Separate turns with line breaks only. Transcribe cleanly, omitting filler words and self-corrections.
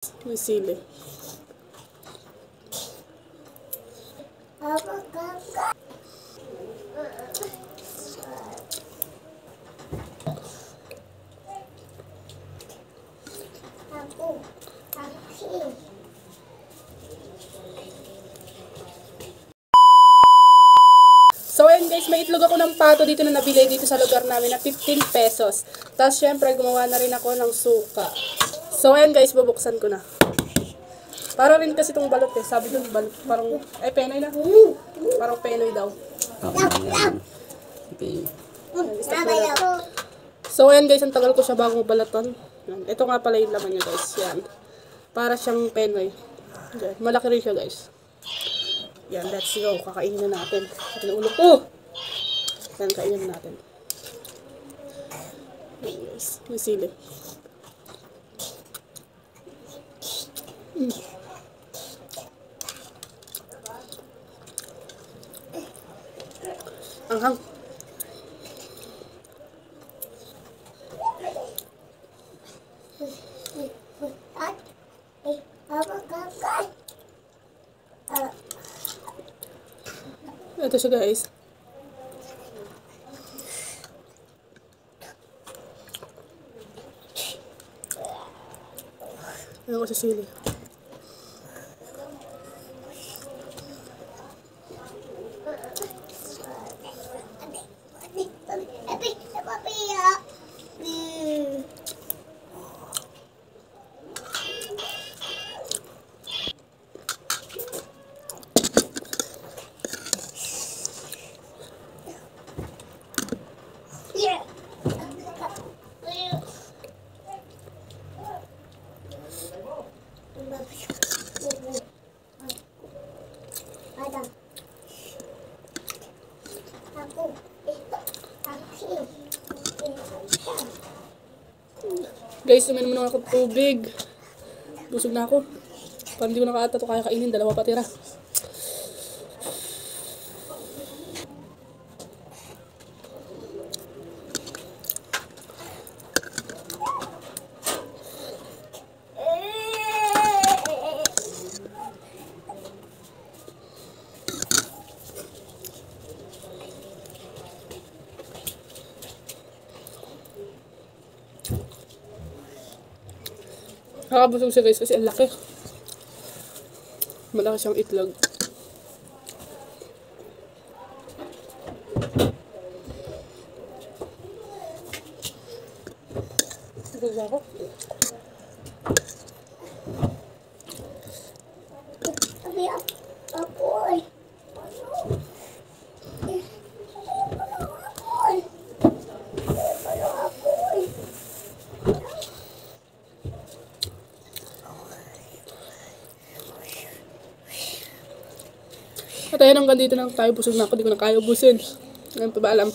May sili. So ayan guys, may itlog ako ng pato dito na nabili dito sa lugar namin na 15 pesos. Tapos syempre gumawa na rin ako ng suka. So ayan guys, bubuksan ko na. Para rin kasi itong balot eh. Sabi doon balot, parang, penoy na. Parang penoy daw.
Okay.
So ayan guys, ang tagal ko siya bagong balatan. Ito nga pala yung laman niya guys. Yan. Para siyang penoy. Yan. Malaki rin siya guys. Yan, let's go. Kakainin na natin. Ito na ulo ko. Yan, kainin na natin. Yan guys, may sili. Anghang. Ito siya guys. Ano ko sa sili. Guys, uminom na ako tubig. Busog na ako. Parang hindi ko nakaata ito kaya kainin. Dalawa pa tira. Nakabusog siya guys kasi ang laki. Malaki siyang itlog. Busog ako. At ayan, hanggang dito lang tayo. Busog na ako. Di ko na kaya ubusin. Ngayon pa ba alam?